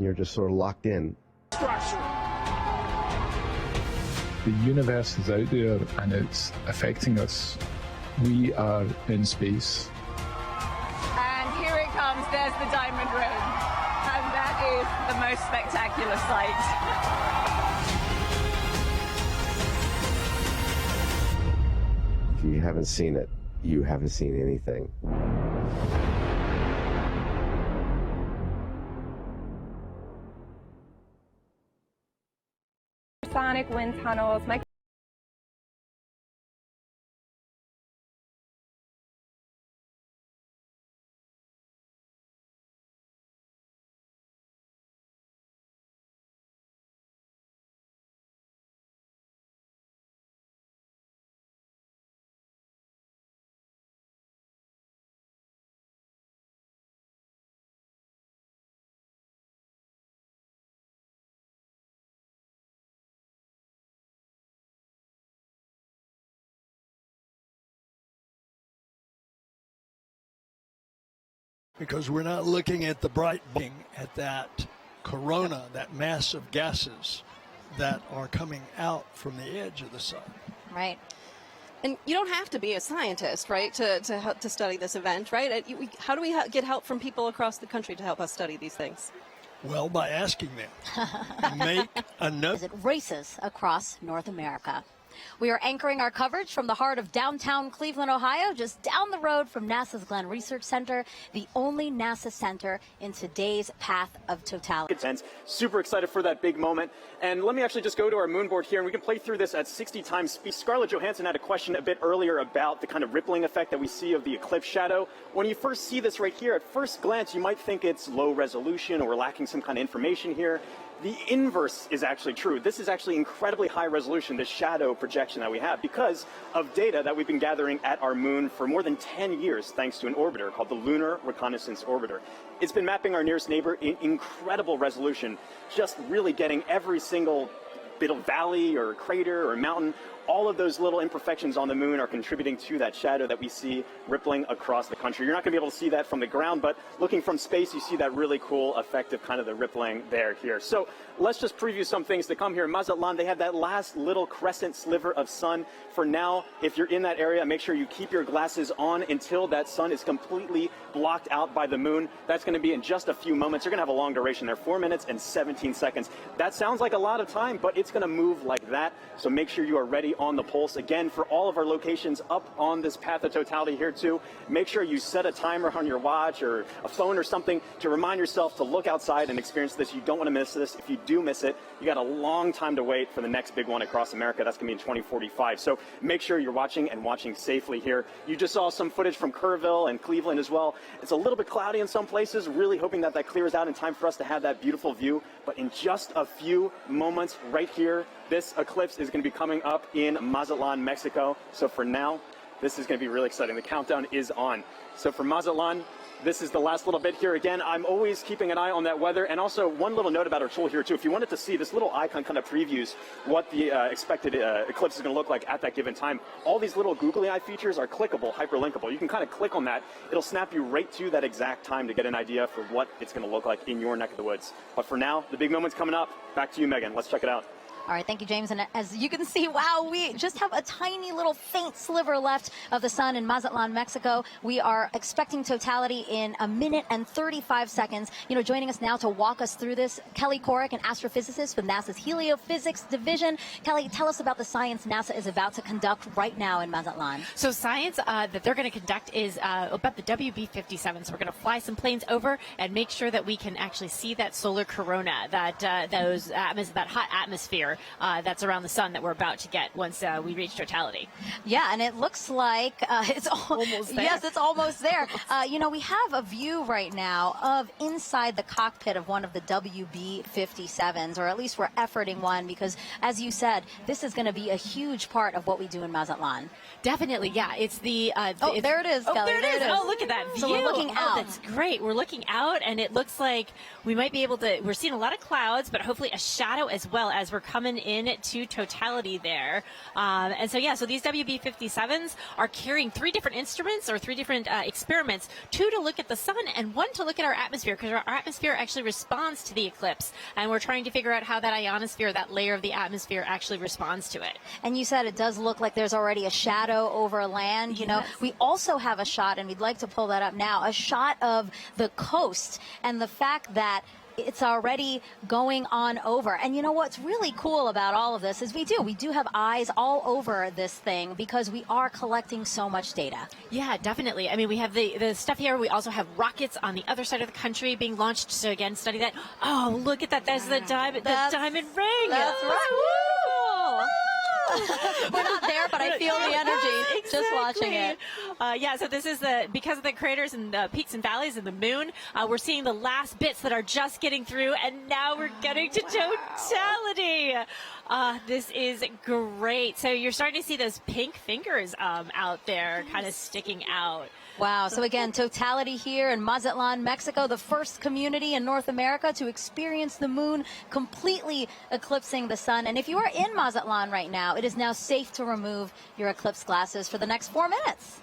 You're just sort of locked in. Structure. The universe is out there and it's affecting us. We are in space. And here it comes, there's the diamond ring. And that is the most spectacular sight. If you haven't seen it, you haven't seen anything. Sonic wind tunnels. Because we're not looking at the bright being at that corona, that mass of gases that are coming out from the edge of the sun. Right. And you don't have to be a scientist, right, to study this event, right? How do we get help from people across the country to help us study these things? Well, by asking them. Make a note. It races across North America. We are anchoring our coverage from the heart of downtown Cleveland, Ohio, just down the road from NASA's Glenn Research Center, the only NASA center in today's path of totality. Super excited for that big moment. And let me actually just go to our moon board here, and we can play through this at 60 times speed. Scarlett Johansson had a question a bit earlier about the kind of rippling effect that we see of the eclipse shadow. When you first see this right here, at first glance, you might think it's low resolution or we're lacking some kind of information here. The inverse is actually true. This is actually incredibly high resolution, this shadow projection that we have, because of data that we've been gathering at our moon for more than 10 years, thanks to an orbiter called the Lunar Reconnaissance Orbiter. It's been mapping our nearest neighbor in incredible resolution, just really getting every single bit of valley or crater or mountain. All of those little imperfections on the moon are contributing to that shadow that we see rippling across the country. You're not going to be able to see that from the ground, but looking from space, you see that really cool effect of kind of the rippling there here. So let's just preview some things to come here. In Mazatlan, they have that last little crescent sliver of sun. For now, if you're in that area, make sure you keep your glasses on until that sun is completely blocked out by the moon. That's going to be in just a few moments. You're going to have a long duration there, 4 minutes and 17 seconds. That sounds like a lot of time, but it's going to move like that. So make sure you are ready on the pulse. Again, for all of our locations up on this path of totality here too, make sure you set a timer on your watch or a phone or something to remind yourself to look outside and experience this. You don't want to miss this. If you do miss it, you got a long time to wait for the next big one across America. That's going to be in 2045. So make sure you're watching and watching safely here. You just saw some footage from Kerrville and Cleveland as well. It's a little bit cloudy in some places, really hoping that that clears out in time for us to have that beautiful view. But in just a few moments right here, this eclipse is going to be coming up in Mazatlan, Mexico. So for now, this is going to be really exciting. The countdown is on. So for Mazatlan, this is the last little bit here. Again, I'm always keeping an eye on that weather. And also one little note about our tool here too. If you wanted to see, this little icon kind of previews what the expected eclipse is going to look like at that given time. All these little googly eye features are clickable, hyperlinkable. You can kind of click on that. It'll snap you right to that exact time to get an idea for what it's going to look like in your neck of the woods. But for now, the big moment's coming up. Back to you, Megan. Let's check it out. All right, thank you, James. And as you can see, wow, we just have a tiny little faint sliver left of the sun in Mazatlan, Mexico. We are expecting totality in 1 minute and 35 seconds. You know, joining us now to walk us through this, Kelly Korrick, an astrophysicist with NASA's Heliophysics Division. Kelly, tell us about the science NASA is about to conduct right now in Mazatlan. So science that they're going to conduct is about the WB-57. So we're going to fly some planes over and make sure that we can actually see that solar corona, that that hot atmosphere that's around the sun that we're about to get once we reach totality. Yeah, and it looks like it's almost there. Yes, it's almost there. You know, we have a view right now of inside the cockpit of one of the WB-57s, or at least we're efforting one, because as you said, this is going to be a huge part of what we do in Mazatlan. Definitely, yeah. It's the there it is, Kelly. There it is. Oh, look at that view. So we're looking out. That's great. We're looking out, and it looks like we might be able to. We're seeing a lot of clouds, but hopefully a shadow as well as we're coming coming in to Totality there. And so, yeah, so these WB-57s are carrying 3 different instruments or 3 different experiments, 2 to look at the sun and 1 to look at our atmosphere, because our atmosphere actually responds to the eclipse. And we're trying to figure out how that ionosphere, that layer of the atmosphere, actually responds to it. And you said it does look like there's already a shadow over land. You know, we also have a shot, and we'd like to pull that up now, a shot of the coast and the fact that it's already going on over. And you know what's really cool about all of this is we do have eyes all over this thing because we are collecting so much data. Yeah, definitely. I mean, we have the stuff here. We also have rockets on the other side of the country being launched to, again, study that. Oh, look at that. There's the diamond ring. That's right. We're not there, but I feel the energy just watching it. Yeah, so this is because of the craters and the peaks and valleys and the moon, we're seeing the last bits that are just getting through, and now we're getting to Totality. This is great. So you're starting to see those pink fingers out there kind of sticking out. Wow. So again, Totality here in Mazatlan, Mexico, the first community in North America to experience the moon completely eclipsing the sun. And if you are in Mazatlan right now, it is now safe to remove your eclipse glasses for the next 4 minutes.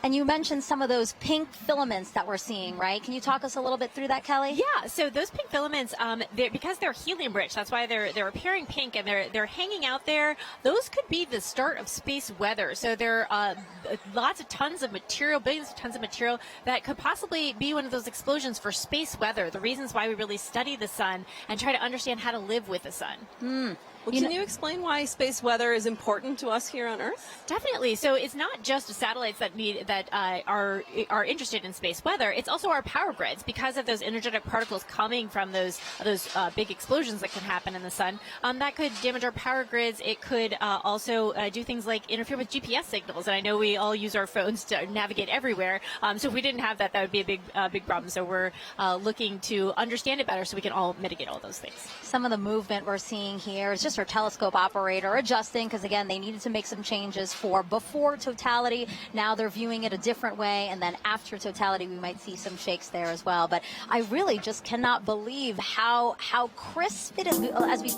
And you mentioned some of those pink filaments that we're seeing, right? Can you talk us a little bit through that, Kelly? Yeah, so those pink filaments, because they're helium rich, that's why they're appearing pink and they're hanging out there. Those could be the start of space weather. So there are tons of material, billions of tons of material that could possibly be one of those explosions for space weather. The reasons why we really study the sun and try to understand how to live with the sun. Well, can you explain why space weather is important to us here on Earth? Definitely. So it's not just satellites that are interested in space weather. It's also our power grids, because of those energetic particles coming from those big explosions that can happen in the sun. That could damage our power grids. It could also do things like interfere with GPS signals. And I know we all use our phones to navigate everywhere. So if we didn't have that, that would be a big problem. So we're looking to understand it better so we can all mitigate all those things. Some of the movement we're seeing here is just our telescope operator adjusting, because again, they needed to make some changes for before Totality. Now they're viewing it a different way, and then after Totality we might see some shakes there as well. But I really just cannot believe how crisp it is as we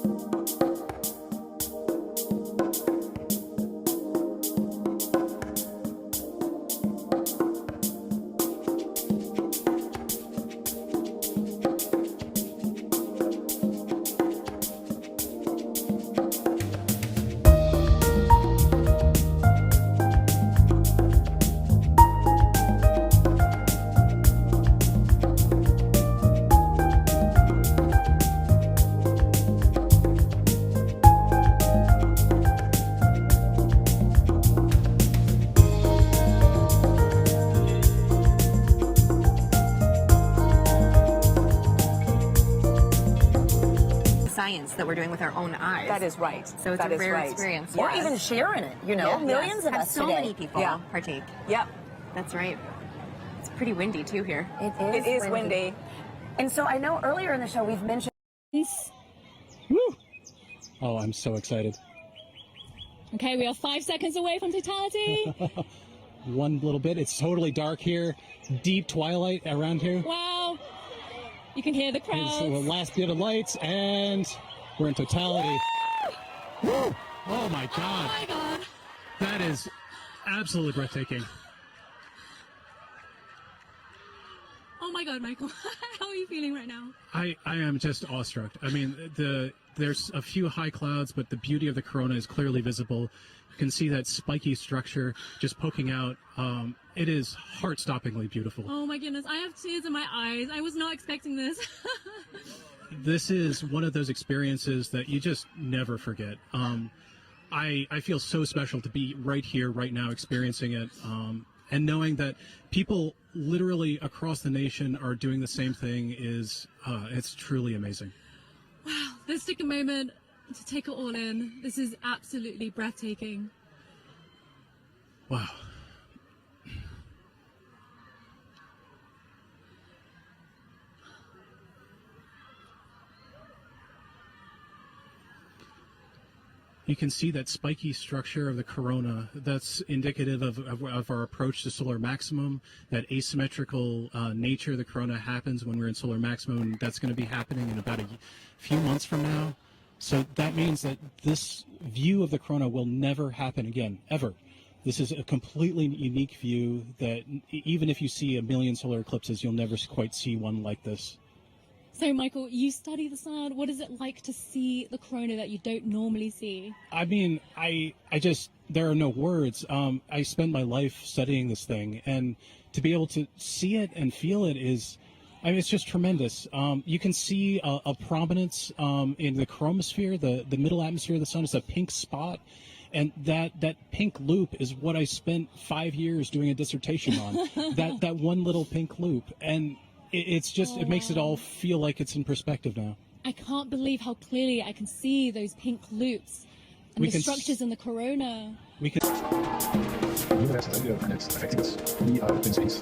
that we're doing with our own eyes. That is right. So it's a rare experience. Or even sharing it, you know. Millions of us so today. many people partake. Yep. That's right. It's pretty windy too here. It is windy. And so I know earlier in the show we've mentioned... Woo! Oh, I'm so excited. Okay, we are 5 seconds away from Totality. One little bit. It's totally dark here. Deep twilight around here. Wow. You can hear the crowd. So the last bit of lights, and we're in Totality. Woo! Oh my God. Oh my God. That is absolutely breathtaking. Oh my God, Michael. How are you feeling right now? I am just awestruck. I mean, there's a few high clouds, but the beauty of the corona is clearly visible. You can see that spiky structure just poking out. It is heart-stoppingly beautiful. Oh my goodness, I have tears in my eyes. I was not expecting this. This is one of those experiences that you just never forget. I feel so special to be right here, right now, experiencing it, and knowing that people literally across the nation are doing the same thing is, it's truly amazing. Wow, let's take a moment to take it all in. This is absolutely breathtaking. Wow. You can see that spiky structure of the corona. That's indicative of our approach to solar maximum. That asymmetrical nature of the corona happens when we're in solar maximum, and that's going to be happening in about a few months from now. So that means that this view of the corona will never happen again, ever. This is a completely unique view that even if you see a million solar eclipses, you'll never quite see one like this. So, Michael, you study the sun. What is it like to see the corona that you don't normally see? I mean, I just, there are no words. I spend my life studying this thing, and to be able to see it and feel it is, I mean, it's just tremendous. You can see a prominence in the chromosphere, the middle atmosphere of the sun is a pink spot. And that pink loop is what I spent 5 years doing a dissertation on. that one little pink loop. And it's just, it makes it all feel like it's in perspective now. I can't believe how clearly I can see those pink loops and the structures in the corona. We have an idea and it's affecting us. We are in space.